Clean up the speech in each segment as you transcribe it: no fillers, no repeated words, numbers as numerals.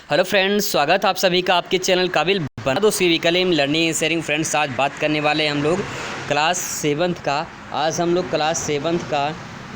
Hello friends, स्वागत है आप सभी का आपके चैनल काबिल बना दो CV Kaleem learning and sharing. Friends, आज बात करने वाले हैं हम लोग क्लास 7th का। आज हम लोग क्लास 7th का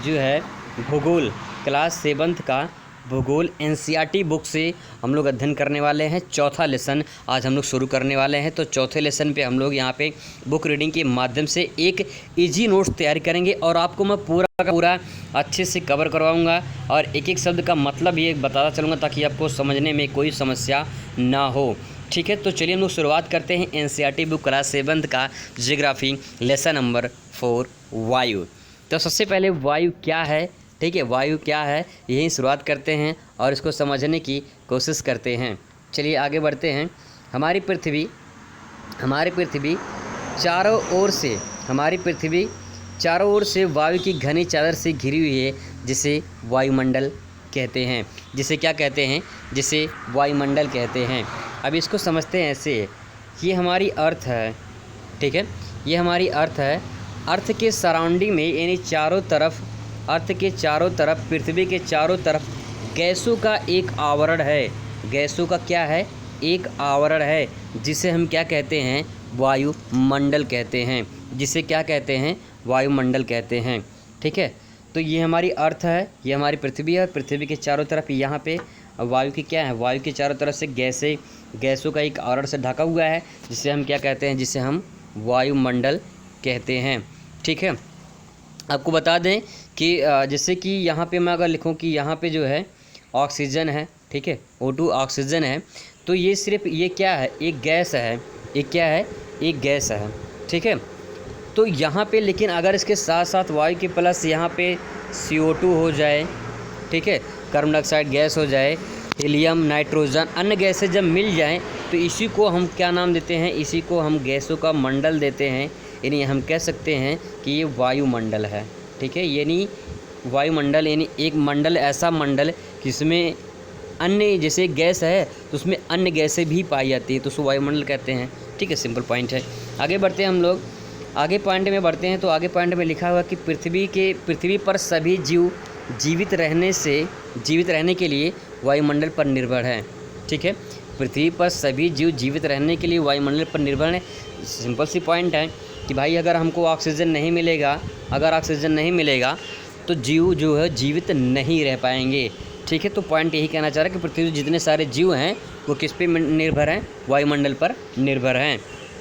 जो है भूगोल, क्लास 7th का भूगोल एनसीईआरटी बुक से हम लोग अध्ययन करने वाले हैं। चौथा लेसन आज हम लोग शुरू करने वाले हैं। तो चौथे लेसन पे हम लोग यहाँ पे बुक रीडिंग के माध्यम से एक इजी नोट्स तैयार करेंगे और आपको मैं पूरा का पूरा अच्छे से कवर करवाऊंगा और एक एक शब्द का मतलब ये बताता चलूँगा ताकि आपको समझने में कोई समस्या ना हो। ठीक है, तो चलिए हम लोग शुरुआत करते हैं एनसीईआरटी बुक क्लास 7th का ज्योग्राफी लेसन नंबर 4 वायु। तो सबसे पहले वायु क्या है, ठीक है, वायु क्या है यही शुरुआत करते हैं और इसको समझने की कोशिश करते हैं। चलिए आगे बढ़ते हैं। हमारी पृथ्वी चारों ओर से वायु की घनी चादर से घिरी हुई है, जिसे वायुमंडल कहते हैं। जिसे क्या कहते हैं? जिसे वायुमंडल कहते हैं। अब इसको समझते हैं ऐसे, ये हमारी अर्थ है, ठीक है, ये हमारी अर्थ है। अर्थ के सराउंडिंग में यानी अर्थ के चारों तरफ, पृथ्वी के चारों तरफ गैसों का एक आवरण है। गैसों का क्या है? एक आवरण है, जिसे हम क्या कहते हैं? वायुमंडल कहते हैं। जिसे क्या कहते हैं? वायुमंडल कहते हैं। ठीक है, तो ये हमारी अर्थ है, ये हमारी पृथ्वी है। पृथ्वी के चारों तरफ यहाँ पे वायु की क्या है? वायु के चारों तरफ से गैसों का एक आवरण से ढका हुआ है, जिसे हम क्या कहते हैं? जिसे हम वायुमंडल कहते हैं। ठीक है, आपको बता दें कि जैसे कि यहाँ पे मैं अगर लिखूँ कि यहाँ पे जो है ऑक्सीजन है, ठीक है, O2 ऑक्सीजन है, तो ये सिर्फ ये क्या है? एक गैस है। एक क्या है? एक गैस है। ठीक है, तो यहाँ पे लेकिन अगर इसके साथ साथ वायु के प्लस यहाँ पे CO2 हो जाए, ठीक है, कार्बन डाइऑक्साइड गैस हो जाए, हीलियम, नाइट्रोजन, अन्य गैसें जब मिल जाएं तो इसी को हम क्या नाम देते हैं? इसी को हम गैसों का मंडल देते हैं। यानी हम कह सकते हैं कि ये वायुमंडल है। ठीक है, यानी वायुमंडल यानी एक मंडल, ऐसा मंडल जिसमें अन्य, जैसे गैस है तो उसमें अन्य गैसें भी पाई जाती है, तो उसको वायुमंडल कहते हैं। ठीक है, सिंपल पॉइंट है। आगे बढ़ते हैं हम लोग, आगे पॉइंट में बढ़ते हैं। तो आगे पॉइंट में लिखा हुआ कि पृथ्वी पर सभी जीव जीवित रहने के लिए वायुमंडल पर निर्भर है। ठीक है, पृथ्वी पर सभी जीव जीवित रहने के लिए वायुमंडल पर निर्भर है। सिंपल सी पॉइंट है कि भाई अगर हमको ऑक्सीजन नहीं मिलेगा तो जीव जो है जीवित नहीं रह पाएंगे। ठीक है, तो पॉइंट यही कहना चाह रहा है कि पृथ्वी पर जितने सारे जीव हैं वो किस पे निर्भर हैं? वायुमंडल पर निर्भर हैं।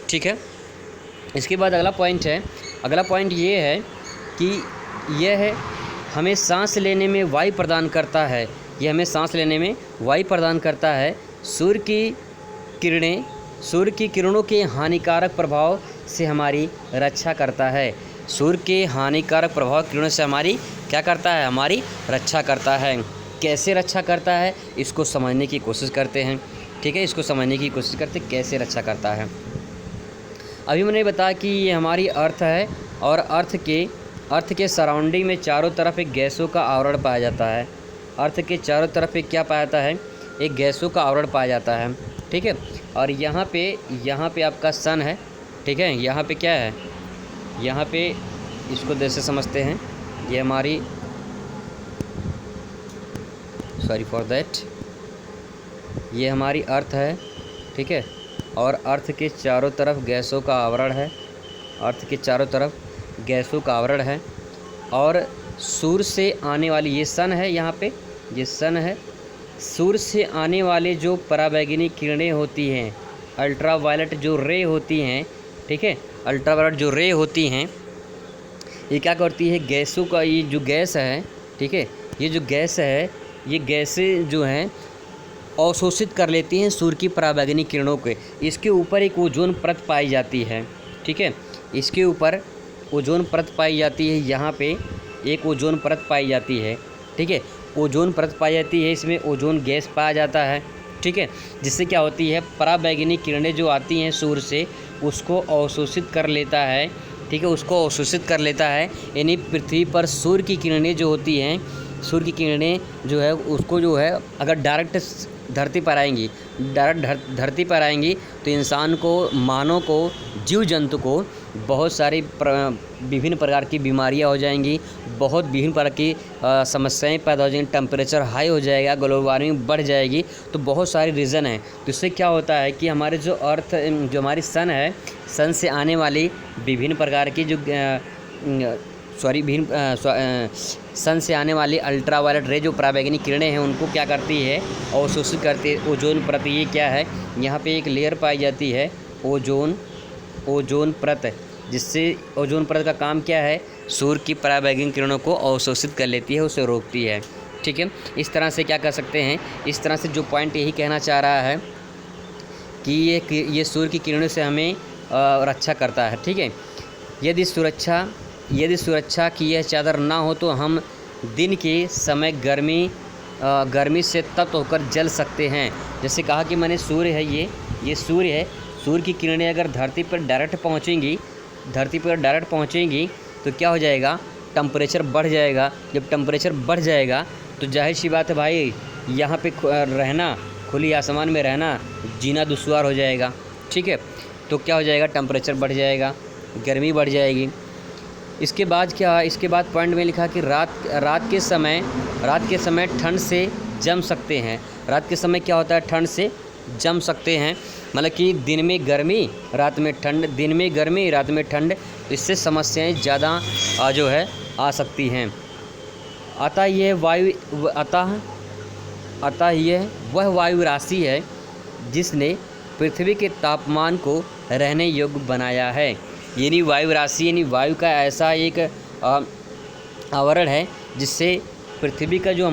ठीक है, इसके बाद अगला पॉइंट ये है कि यह हमें सांस लेने में वायु प्रदान करता है। यह हमें सांस लेने में वायु प्रदान करता है। सूर्य की किरणों के हानिकारक प्रभाव से हमारी रक्षा करता है। सूर्य के हानिकारक प्रभाव किरणों से हमारी क्या करता है? हमारी रक्षा करता है। कैसे रक्षा करता है इसको समझने की कोशिश करते हैं। ठीक है, इसको समझने की कोशिश करते कैसे रक्षा करता है। अभी मैंने बताया कि ये हमारी अर्थ है और अर्थ के सराउंडिंग में चारों तरफ एक गैसों का आवरण पाया जाता है। अर्थ के चारों तरफ एक क्या पाया जाता है? एक गैसों का आवरण पाया जाता है। ठीक है, और यहाँ पे आपका सन है। ठीक है, यहाँ पे क्या है? यहाँ पे इसको जैसे समझते हैं, ये हमारी ये हमारी अर्थ है। ठीक है, और अर्थ के चारों तरफ गैसों का आवरण है। अर्थ के चारों तरफ गैसों का आवरण है और सूर्य से आने वाली, ये सन है, यहाँ पे ये सन है। सूर्य से आने वाले जो पराबैंगनी किरणें होती हैं, अल्ट्रावायलेट जो रे होती हैं, ठीक है, अल्ट्रावायलेट जो रे होती हैं, ये क्या करती है? गैसों का ये जो गैस है, ठीक है, ये जो गैस है, ये गैसें जो हैं अवशोषित कर लेती हैं सूर्य की पराबैंगनी किरणों के। इसके ऊपर एक ओजोन परत पाई जाती है। ठीक है, इसके ऊपर ओजोन परत पाई जाती है। यहाँ पे एक ओजोन परत पाई जाती है। ठीक है, ओजोन परत पाई जाती है, इसमें ओजोन गैस पाया जाता है। ठीक है, जिससे क्या होती है? पराबैंगनी किरणें जो आती हैं सूर्य से उसको अवशोषित कर लेता है। ठीक है, उसको अवशोषित कर लेता है। यानी पृथ्वी पर सूर्य की किरणें जो होती हैं, सूर्य की किरणें जो है उसको जो है अगर डायरेक्ट धरती पर आएंगी तो इंसान को, मानव को, जीव जंतु को बहुत सारी विभिन्न प्रकार की बीमारियां हो जाएंगी, बहुत विभिन्न प्रकार की समस्याएं पैदा हो जाएंगी, टेम्परेचर हाई हो जाएगा, ग्लोबल वार्मिंग बढ़ जाएगी। तो बहुत सारे रीज़न हैं। तो इससे क्या होता है कि हमारे जो अर्थ जो हमारी सन है, सन से आने वाली विभिन्न प्रकार की जो सन से आने वाली अल्ट्रावायलेट रे जो पराबैंगनी किरणें हैं उनको क्या करती है, अवशोषित करती है। ओजोन परत ये क्या है, यहाँ पे एक लेयर पाई जाती है ओजोन परत, जिससे ओजोन परत का काम क्या है, सूर्य की पराबैंगनी किरणों को अवशोषित कर लेती है, उसे रोकती है। ठीक है, इस तरह से क्या कर सकते हैं, इस तरह से जो पॉइंट यही कहना चाह रहा है कि ये सूर्य की किरणों से हमें रक्षा करता है। ठीक है, यदि सुरक्षा की यह चादर ना हो तो हम दिन के समय गर्मी से तप्त होकर जल सकते हैं। जैसे कहा कि मैंने सूर्य है, ये सूर्य है, सूर्य की किरणें अगर धरती पर डायरेक्ट पहुंचेंगी तो क्या हो जाएगा, टेम्परेचर बढ़ जाएगा। जब टेम्परेचर बढ़ जाएगा तो जाहिर सी बात है भाई, यहाँ पे रहना, खुली आसमान में रहना, जीना दुश्वार हो जाएगा। ठीक है, तो क्या हो जाएगा, टेम्परेचर बढ़ जाएगा, गर्मी बढ़ जाएगी। इसके बाद पॉइंट में लिखा कि रात के समय ठंड से जम सकते हैं। रात के समय क्या होता है, ठंड से जम सकते हैं, मतलब कि दिन में गर्मी रात में ठंड, इससे समस्याएं ज़्यादा जो है आ सकती हैं। अतः यह वह वायु राशि है जिसने पृथ्वी के तापमान को रहने योग्य बनाया है। यानी वायु राशि यानी वायु का ऐसा एक आवरण है जिससे पृथ्वी का जो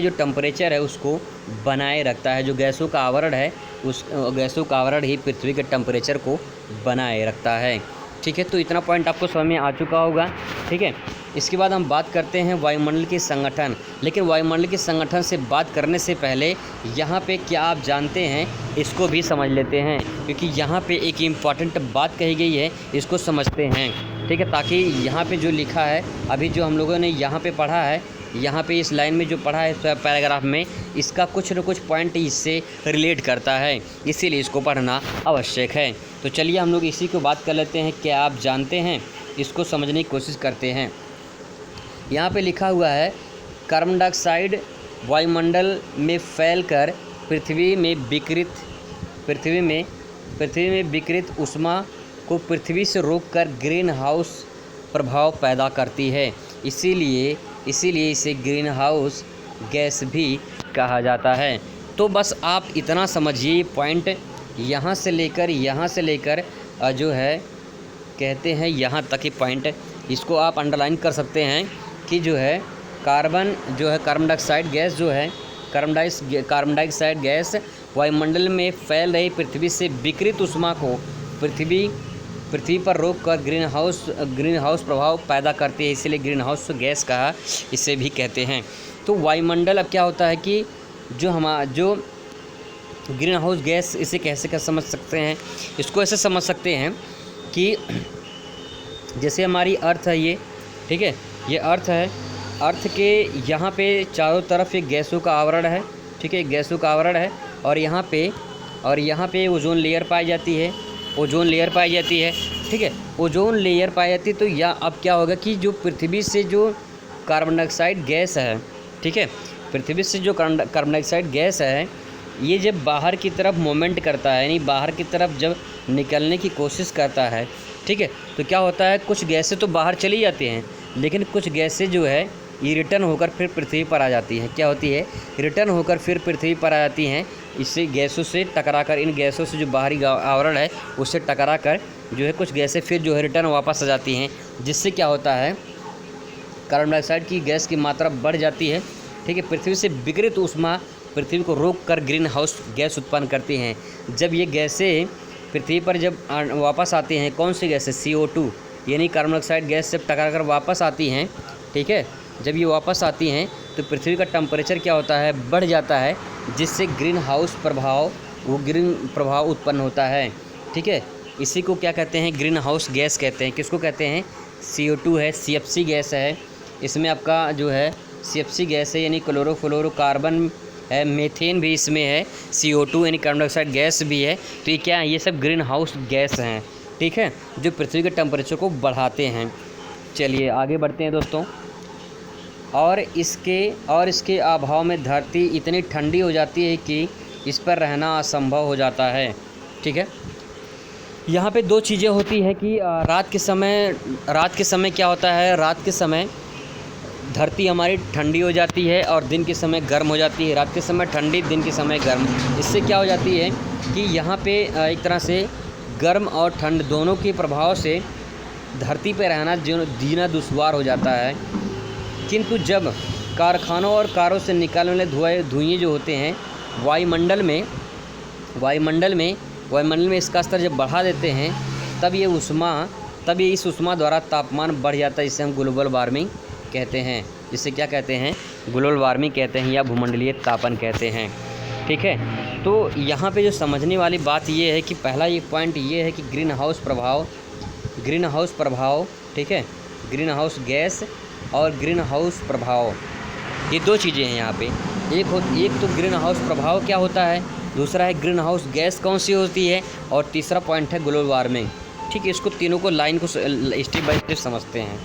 टेम्परेचर है उसको बनाए रखता है। जो गैसों का आवरण है, उस गैसों का आवरण ही पृथ्वी के टेम्परेचर को बनाए रखता है। ठीक है, तो इतना पॉइंट आपको समझ में आ चुका होगा। ठीक है, इसके बाद हम बात करते हैं वायुमंडल के संगठन। लेकिन वायुमंडल के संगठन से बात करने से पहले यहाँ पे क्या आप जानते हैं, इसको भी समझ लेते हैं, क्योंकि यहाँ पे एक इम्पॉर्टेंट बात कही गई है, इसको समझते हैं। ठीक है, ताकि यहाँ पे जो लिखा है, अभी जो हम लोगों ने यहाँ पे पढ़ा है, यहाँ पे इस लाइन में जो पढ़ा है पैराग्राफ में, इसका कुछ न कुछ पॉइंट इससे रिलेट करता है, इसीलिए इसको पढ़ना आवश्यक है। तो चलिए हम लोग इसी को बात कर लेते हैं। क्या आप जानते हैं, इसको समझने की कोशिश करते हैं। यहाँ पे लिखा हुआ है, कार्बन डाइऑक्साइड वायुमंडल में फैलकर पृथ्वी में विकिरित ऊष्मा को पृथ्वी से रोककर ग्रीन हाउस प्रभाव पैदा करती है। इसीलिए इसे ग्रीन हाउस गैस भी कहा जाता है। तो बस आप इतना समझिए, पॉइंट यहाँ से लेकर जो है कहते हैं यहाँ तक ही पॉइंट, इसको आप अंडरलाइन कर सकते हैं कि जो है कार्बन डाइऑक्साइड गैस वायुमंडल में फैल रही पृथ्वी से विकिरित ऊष्मा को पृथ्वी पर रोककर ग्रीन हाउस प्रभाव पैदा करती है, इसीलिए ग्रीन हाउस गैस कहा इसे भी कहते हैं। तो वायुमंडल अब क्या होता है कि जो ग्रीन हाउस गैस, इसे कैसे समझ सकते हैं, इसको ऐसे समझ सकते हैं कि जैसे हमारी अर्थ है ये, ठीक है, ये अर्थ है, अर्थ के यहाँ पे चारों तरफ एक गैसों का आवरण है। ठीक है, गैसों का आवरण है, और यहाँ पे ओजोन लेयर पाई जाती है। ठीक है, ओजोन लेयर पाई जाती है। तो अब क्या होगा कि जो पृथ्वी से जो कार्बन डाइऑक्साइड गैस है, ठीक है, पृथ्वी से जो कार्बन डाइऑक्साइड गैस है, ये जब बाहर की तरफ मूवमेंट करता है, यानी बाहर की तरफ जब निकलने की कोशिश करता है, ठीक है, तो क्या होता है, कुछ गैसें तो बाहर चली जाती हैं, लेकिन कुछ गैसें जो है ये रिटर्न होकर फिर पृथ्वी पर आ जाती हैं। क्या होती है, रिटर्न होकर फिर पृथ्वी पर आ जाती हैं। इससे गैसों से टकराकर, इन गैसों से जो बाहरी आवरण है उससे टकराकर जो है कुछ गैसें फिर जो है रिटर्न वापस आ जाती हैं, जिससे क्या होता है, कार्बन डाइऑक्साइड की गैस की मात्रा बढ़ जाती है। ठीक है, पृथ्वी से विकिरित ऊष्मा पृथ्वी को रोककर ग्रीन हाउस गैस उत्पन्न करती हैं। जब ये गैसें पृथ्वी पर जब वापस आती हैं, कौन सी गैसें, CO2 यानी कार्बन डाइऑक्साइड गैस से टकराकर वापस आती हैं। ठीक है, जब ये वापस आती हैं तो पृथ्वी का टेम्परेचर क्या होता है, बढ़ जाता है, जिससे ग्रीन हाउस प्रभाव उत्पन्न होता है। ठीक है, इसी को क्या कहते हैं, ग्रीन हाउस गैस कहते हैं। किसको कहते हैं, CO2 है, CFC गैस है, इसमें आपका जो है CFC गैस है, यानी क्लोरोफ्लोरोकार्बन है, मीथेन भी इसमें है, CO2 यानी कार्बन डाइऑक्साइड गैस भी है। तो ये क्या है, ये सब ग्रीन हाउस गैस हैं। ठीक है, जो पृथ्वी के टेम्परेचर को बढ़ाते हैं। चलिए आगे बढ़ते हैं दोस्तों। और इसके अभाव में धरती इतनी ठंडी हो जाती है कि इस पर रहना असंभव हो जाता है। ठीक है, यहाँ पे दो चीज़ें होती है कि रात के समय क्या होता है, रात के समय धरती हमारी ठंडी हो जाती है और दिन के समय गर्म हो जाती है। रात के समय ठंडी, दिन के समय गर्म। इससे क्या हो जाती है कि यहाँ पे एक तरह से गर्म और ठंड दोनों के प्रभाव से धरती पे रहना जीना दुश्वार हो जाता है। किंतु जब कारखानों और कारों से निकलने वाले धुएँ जो होते हैं वायुमंडल में इसका स्तर जब बढ़ा देते हैं, तब ये इस उष्मा द्वारा तापमान बढ़ जाता है, जिसे हम ग्लोबल वार्मिंग कहते हैं। जिसे क्या कहते हैं, ग्लोबल वार्मिंग कहते हैं या भूमंडलीय तापन कहते हैं। ठीक है, तो यहाँ पे जो समझने वाली बात ये है कि पहला ये पॉइंट ये है कि ग्रीन हाउस प्रभाव, ठीक है, ग्रीन हाउस गैस और ग्रीन हाउस प्रभाव, ये दो चीज़ें हैं यहाँ पे। एक तो ग्रीन हाउस प्रभाव क्या होता है, दूसरा है ग्रीन हाउस गैस कौन सी होती है, और तीसरा पॉइंट है ग्लोबल वार्मिंग। ठीक है, इसको तीनों को लाइन को स्टेप बाय स्टेप समझते हैं,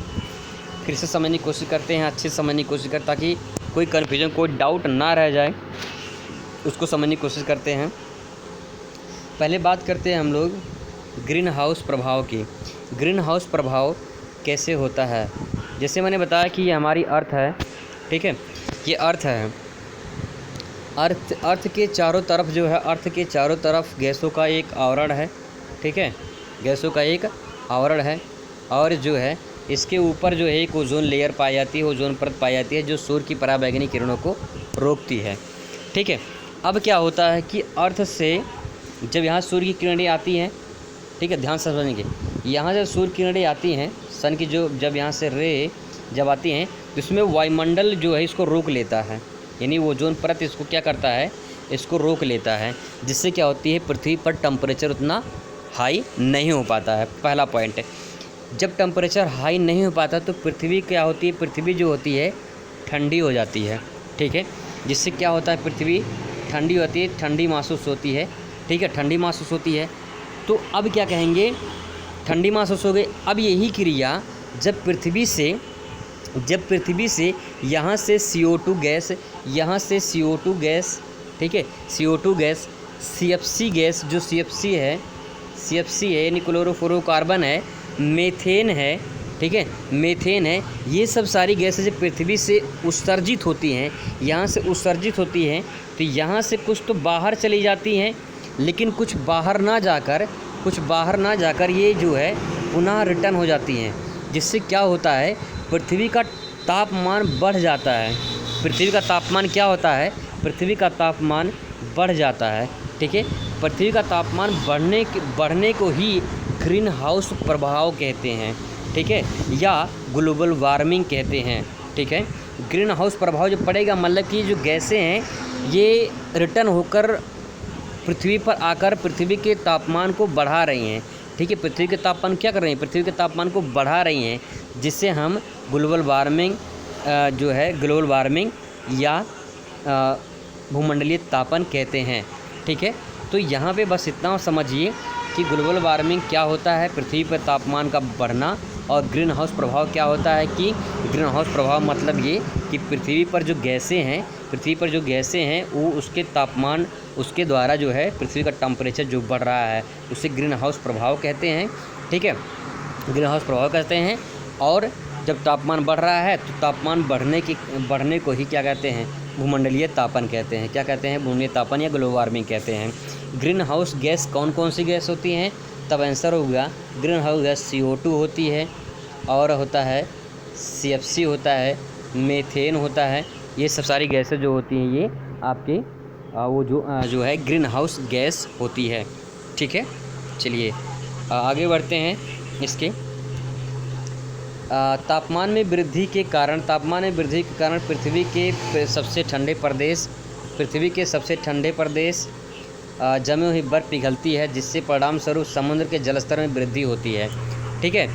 फिर से समझने की कोशिश करते हैं, अच्छे से समझने की कोशिश करते, ताकि कोई कन्फ्यूजन, कोई डाउट ना रह जाए, उसको समझने की कोशिश करते हैं। पहले बात करते हैं हम लोग ग्रीन हाउस प्रभाव की। ग्रीन हाउस प्रभाव कैसे होता है, जैसे मैंने बताया कि ये हमारी अर्थ है। ठीक है, ये अर्थ है। अर्थ के चारों तरफ जो है, अर्थ के चारों तरफ गैसों का एक आवरण है। ठीक है, गैसों का एक आवरण है, और जो है इसके ऊपर जो है एक ओजोन लेयर पाई जाती है, ओजोन परत पाई जाती है, जो सूर्य की पराबैंगनी किरणों को रोकती है। ठीक है, अब क्या होता है कि अर्थ से जब यहाँ सूर्य की किरणें आती हैं, ठीक है, ध्यान से समझेंगे, यहाँ जब सूर्य की किरणें आती हैं, सन की जब यहाँ से रे जब आती हैं, तो इसमें वायुमंडल जो है इसको रोक लेता है, यानी ओजोन परत इसको क्या करता है, इसको रोक लेता है, जिससे क्या होती है, पृथ्वी पर टेम्परेचर उतना हाई नहीं हो पाता है। पहला पॉइंट है, जब टेम्परेचर हाई नहीं हो पाता तो पृथ्वी क्या होती है, पृथ्वी जो होती है ठंडी हो जाती है। ठीक है, जिससे क्या होता है, पृथ्वी ठंडी होती है, ठंडी महसूस होती है। ठीक है, ठंडी महसूस होती है। तो अब क्या कहेंगे, ठंडी महसूस हो गई। अब यही क्रिया जब पृथ्वी से यहाँ से CO2 गैस, यहाँ से CO2 गैस, ठीक है, CO2 गैस, CFC गैस, जो CFC है यानी क्लोरोफ्लोरोकार्बन है, मीथेन है, ठीक है, मीथेन है, ये सब सारी गैसें जब पृथ्वी से उत्सर्जित होती हैं, यहाँ से उत्सर्जित होती हैं, तो यहाँ से कुछ तो बाहर चली जाती हैं, लेकिन कुछ बाहर ना जाकर ये जो है पुनः रिटर्न हो जाती हैं, जिससे क्या होता है, पृथ्वी का तापमान बढ़ जाता है। पृथ्वी का तापमान क्या होता है, पृथ्वी का तापमान बढ़ जाता है। ठीक है, पृथ्वी का तापमान बढ़ने को ही ग्रीन हाउस प्रभाव कहते हैं। ठीक है, या ग्लोबल वार्मिंग कहते हैं। ठीक है, ग्रीन हाउस प्रभाव जो पड़ेगा, मतलब कि जो गैसें हैं ये रिटर्न होकर पृथ्वी पर आकर पृथ्वी के तापमान को बढ़ा रही हैं। ठीक है, पृथ्वी के तापमान क्या कर रही हैं, पृथ्वी के तापमान को बढ़ा रही हैं, जिससे हम ग्लोबल वार्मिंग या भूमंडलीय तापन कहते हैं। ठीक है, तो यहाँ पे बस इतना समझिए कि ग्लोबल वार्मिंग क्या होता है, पृथ्वी पर तापमान का बढ़ना, और ग्रीन हाउस प्रभाव क्या होता है कि ग्रीन हाउस प्रभाव मतलब ये कि पृथ्वी पर जो गैसें हैं वो उसके तापमान, उसके द्वारा जो है पृथ्वी का टेम्परेचर जो बढ़ रहा है, उसे ग्रीन हाउस प्रभाव कहते हैं। ठीक है, ग्रीन हाउस प्रभाव कहते हैं। और जब तापमान बढ़ रहा है तो तापमान बढ़ने को ही क्या कहते हैं, भूमंडलीय तापन कहते हैं। क्या कहते हैं, भूमंडलीय तापन या ग्लोबल वार्मिंग कहते हैं। ग्रीन हाउस गैस कौन कौन सी गैस होती हैं, तब आंसर होगा ग्रीन हाउस गैस CO2 होती है, और होता है CFC होता है, मीथेन होता है। ये सब सारी गैसें जो होती हैं ये आपके जो है ग्रीन हाउस गैस होती है। ठीक है, चलिए आगे बढ़ते हैं। इसके तापमान में वृद्धि के कारण पृथ्वी के सबसे ठंडे प्रदेश जमी हुई बर्फ़ पिघलती है, जिससे परिणाम स्वरूप समुद्र के जलस्तर में वृद्धि होती है। ठीक है,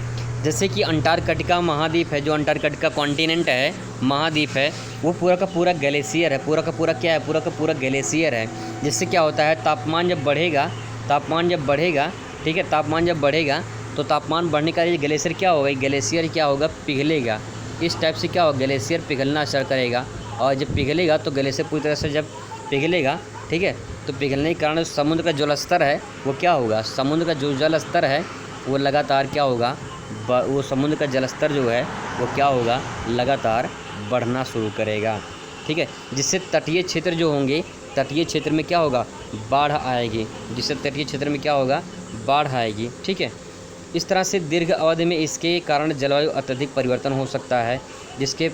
जैसे कि अंटार्कटिका महाद्वीप है, जो अंटार्कटिका कॉन्टिनेंट है, महाद्वीप है, वो पूरा का पूरा ग्लेशियर है, पूरा का पूरा ग्लेशियर है। जिससे क्या होता है, तापमान जब बढ़ेगा, ठीक है, तापमान जब बढ़ेगा तो तापमान बढ़ने का ये ग्लेशियर क्या होगा, ग्लेशियर क्या होगा, पिघलेगा। इस टाइप से क्या होगा, ग्लेशियर पिघलना स्टार्ट करेगा, और जब पिघलेगा तो ग्लेशियर पूरी तरह से जब पिघलेगा, ठीक है, तो पिघलने के कारण समुद्र का जल स्तर है वो क्या होगा, समुद्र का जो जल स्तर है वो लगातार क्या होगा, वो समुद्र का जल स्तर जो है वो क्या होगा, लगातार बढ़ना शुरू करेगा, ठीक है। जिससे तटीय क्षेत्र जो होंगे, तटीय क्षेत्र में क्या होगा, बाढ़ आएगी, जिससे तटीय क्षेत्र में क्या होगा, बाढ़ आएगी, ठीक है। इस तरह से दीर्घ अवधि में इसके कारण जलवायु अत्यधिक परिवर्तन हो सकता है, जिसके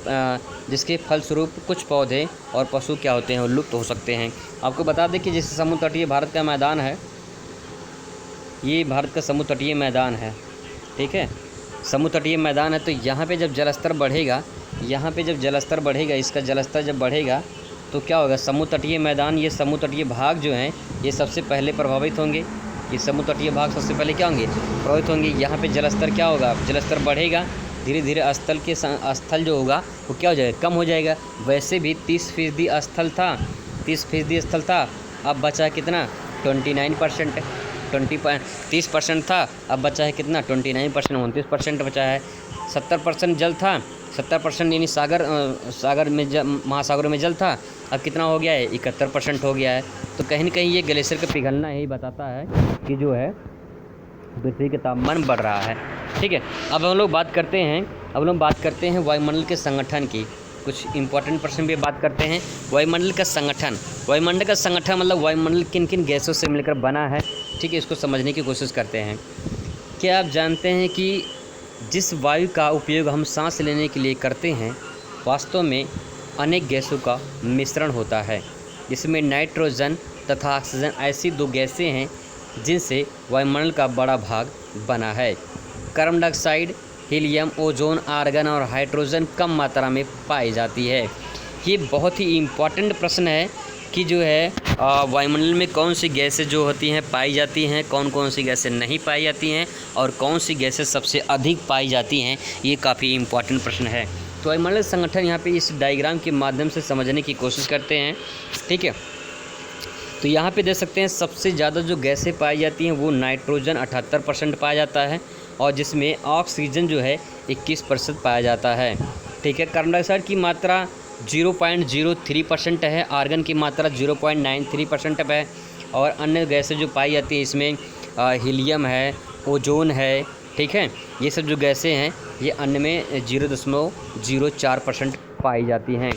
फलस्वरूप कुछ पौधे और पशु क्या होते हैं, वो लुप्त हो सकते हैं। आपको बता दें कि जैसे समुद्र तटीय भारत का मैदान है, ये भारत का समुद्र तटीय मैदान है, ठीक है, समुद्र तटीय मैदान है। तो यहाँ पे जब जलस्तर बढ़ेगा, यहाँ पे जब जलस्तर बढ़ेगा, इसका जलस्तर जब बढ़ेगा तो क्या होगा, समुद्र तटीय मैदान, ये समुद्र तटीय भाग जो हैं ये सबसे पहले प्रभावित होंगे, ये समुद्र तटीय भाग सबसे पहले क्या होंगे, प्रभावित होंगे। यहाँ पे जलस्तर क्या होगा, जलस्तर बढ़ेगा, धीरे धीरे स्थल जो होगा वो क्या हो जाएगा, कम हो जाएगा। वैसे भी 30% स्थल था, 30% स्थल था, अब बचा कितना, 29%, 30% था, अब बचा है कितना, 29%, 29% बचा है। 70% जल था, 70% यानी सागर में महासागरों में जल था, अब कितना हो गया है, 71% हो गया है। तो कहीं ना कहीं ये ग्लेशियर का पिघलना यही बताता है कि जो है पृथ्वी का तापमान बढ़ रहा है, ठीक है। अब हम लोग बात करते हैं वायुमंडल के संगठन की। कुछ इंपॉर्टेंट प्रश्न भी बात करते हैं। वायुमंडल का संगठन, वायुमंडल का संगठन मतलब वायुमंडल किन किन गैसों से मिलकर बना है, ठीक है, इसको समझने की कोशिश करते हैं। क्या आप जानते हैं कि जिस वायु का उपयोग हम सांस लेने के लिए करते हैं, वास्तव में अनेक गैसों का मिश्रण होता है, जिसमें नाइट्रोजन तथा ऑक्सीजन ऐसी दो गैसें हैं जिनसे वायुमंडल का बड़ा भाग बना है। Carbon dioxide, helium, ozone, argon और हाइड्रोजन कम मात्रा में पाई जाती है। ये बहुत ही इम्पॉर्टेंट प्रश्न है कि जो है वायुमंडल में कौन सी गैसें जो होती हैं पाई जाती हैं, कौन कौन सी गैसें नहीं पाई जाती हैं, और कौन सी गैसें सबसे अधिक पाई जाती हैं। ये काफ़ी इम्पॉर्टेंट प्रश्न है। तो वायुमंडल संगठन यहाँ पे इस डायग्राम के माध्यम से समझने की कोशिश करते हैं, ठीक है। तो यहाँ पे देख सकते हैं सबसे ज़्यादा जो गैसें पाई जाती हैं वो नाइट्रोजन 78% पाया जाता है, और जिसमें ऑक्सीजन जो है 21% पाया जाता है, ठीक है। कार्बन डाइऑक्साइड की मात्रा 0.03% है, आर्गन की मात्रा 0.93% है, और अन्य गैसें जो पाई जाती हैं इसमें हीलियम है, ओजोन है, ठीक है। ये सब जो गैसें हैं ये अन्य में 0.04% पाई जाती हैं।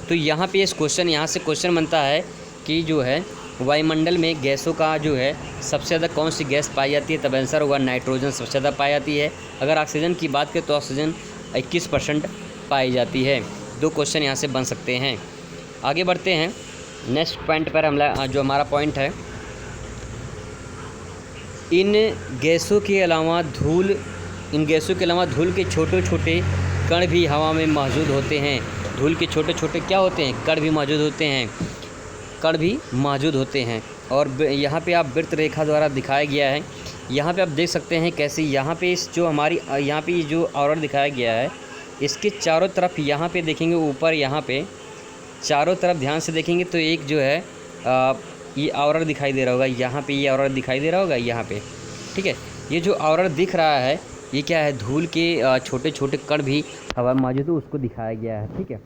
तो यहाँ पे इस क्वेश्चन यहाँ से क्वेश्चन बनता है कि जो है वायुमंडल में गैसों का जो है सबसे ज़्यादा कौन सी गैस पाई जाती है, तब आंसर होगा नाइट्रोजन सबसे ज़्यादा पाई जाती है। अगर ऑक्सीजन की बात करें तो ऑक्सीजन 21% पाई जाती है। दो क्वेश्चन यहाँ से बन सकते हैं। आगे बढ़ते हैं नेक्स्ट पॉइंट पर। जो हमारा पॉइंट है, इन गैसों के अलावा धूल के छोटे छोटे कण भी हवा में मौजूद होते हैं। धूल के छोटे छोटे क्या होते हैं, कण भी मौजूद होते हैं। और यहाँ पे आप वृत्त रेखा द्वारा दिखाया गया है। यहाँ पे आप देख सकते हैं कैसे यहाँ पे इस जो हमारी यहाँ पे जो आवरण दिखाया गया है, इसके चारों तरफ यहाँ पे देखेंगे, ऊपर यहाँ पे चारों तरफ ध्यान से देखेंगे तो एक जो है ये आवरण दिखाई दे रहा होगा, यहाँ पे ये आवरण दिखाई दे रहा होगा यहाँ पे, ठीक है। ये जो आवरण दिख रहा है ये क्या है, धूल के छोटे छोटे कण भी हवा में मौजूद है, उसको दिखाया गया है, ठीक है।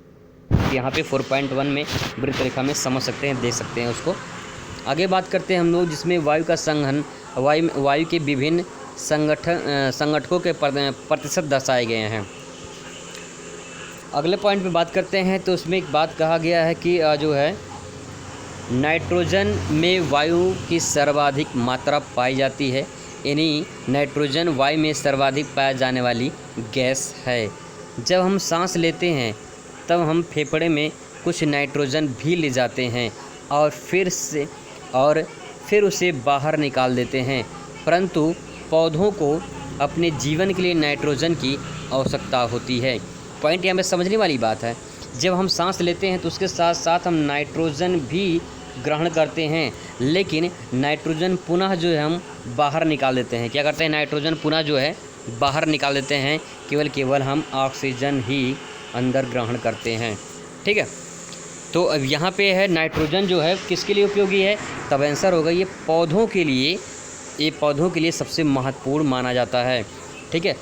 यहाँ पे 4.1 में वृत्त रेखा में समझ सकते हैं, देख सकते हैं उसको। आगे बात करते हैं हम लोग, जिसमें वायु का संघनन, वायु के विभिन्न संगठकों के प्रतिशत दर्शाए गए हैं। अगले पॉइंट पे बात करते हैं तो उसमें एक बात कहा गया है कि जो है नाइट्रोजन में वायु की सर्वाधिक मात्रा पाई जाती है, यानी नाइट्रोजन वायु में सर्वाधिक पाया जाने वाली गैस है। जब हम सांस लेते हैं तब हम फेफड़े में कुछ नाइट्रोजन भी ले जाते हैं और फिर उसे बाहर निकाल देते हैं, परंतु पौधों को अपने जीवन के लिए नाइट्रोजन की आवश्यकता होती है। पॉइंट यहाँ पे समझने वाली बात है, जब हम सांस लेते हैं तो उसके साथ साथ हम नाइट्रोजन भी ग्रहण करते हैं, लेकिन नाइट्रोजन पुनः जो है हम बाहर निकाल देते हैं। क्या करते हैं, नाइट्रोजन पुनः जो है बाहर निकाल देते हैं, केवल हम ऑक्सीजन ही अंदर ग्रहण करते हैं, ठीक है। तो अब यहाँ पे है नाइट्रोजन जो है किसके लिए उपयोगी है, तब आंसर होगा ये पौधों के लिए ये पौधों के लिए सबसे महत्वपूर्ण माना जाता है। ठीक है,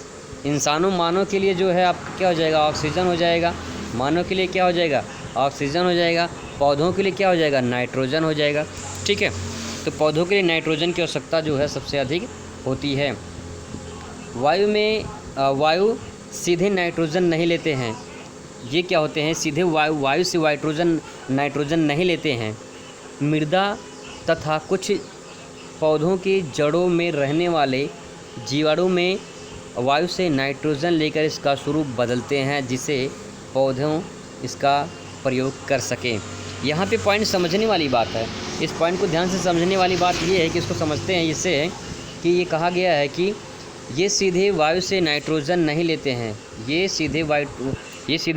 इंसानों मानव के लिए जो है आपका क्या हो जाएगा, ऑक्सीजन हो जाएगा। मानव के लिए क्या हो जाएगा, ऑक्सीजन हो जाएगा। पौधों के लिए क्या हो जाएगा, नाइट्रोजन हो जाएगा। ठीक है, तो पौधों के लिए नाइट्रोजन की आवश्यकता जो है सबसे अधिक होती है। वायु सीधे नाइट्रोजन नहीं लेते हैं। ये क्या होते हैं, सीधे वायु से नाइट्रोजन नहीं लेते हैं। मृदा तथा कुछ पौधों की जड़ों में रहने वाले जीवाणु में वायु से नाइट्रोजन लेकर इसका स्वरूप बदलते हैं, जिसे पौधों इसका प्रयोग कर सकें। यहाँ पे पॉइंट समझने वाली बात है। इस पॉइंट को ध्यान से समझने वाली बात ये है कि इसको समझते हैं इससे कि ये कहा गया है कि ये सीधे वायु से नाइट्रोजन नहीं लेते हैं। ये सीधे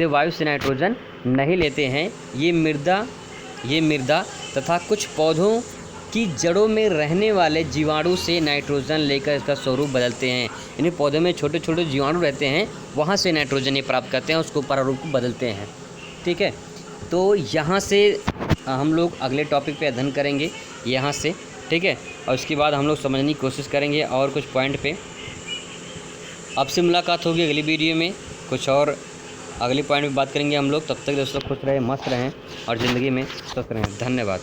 वायु से नाइट्रोजन नहीं लेते हैं। ये मृदा तथा कुछ पौधों की जड़ों में रहने वाले जीवाणु से नाइट्रोजन लेकर इसका स्वरूप बदलते हैं। इन पौधों में छोटे छोटे जीवाणु रहते हैं, वहाँ से नाइट्रोजन ये प्राप्त करते हैं, उसको प्रारूप को बदलते हैं। ठीक है, तो यहाँ से हम लोग अगले टॉपिक पे अध्ययन करेंगे यहाँ से। ठीक है, और उसके बाद हम लोग समझने की कोशिश करेंगे और कुछ पॉइंट पे। आपसे मुलाकात होगी अगली वीडियो में, कुछ और अगले पॉइंट पे बात करेंगे हम लोग। तब तक दोस्तों खुश रहें, मस्त रहें और ज़िंदगी में स्वस्थ रहें। धन्यवाद।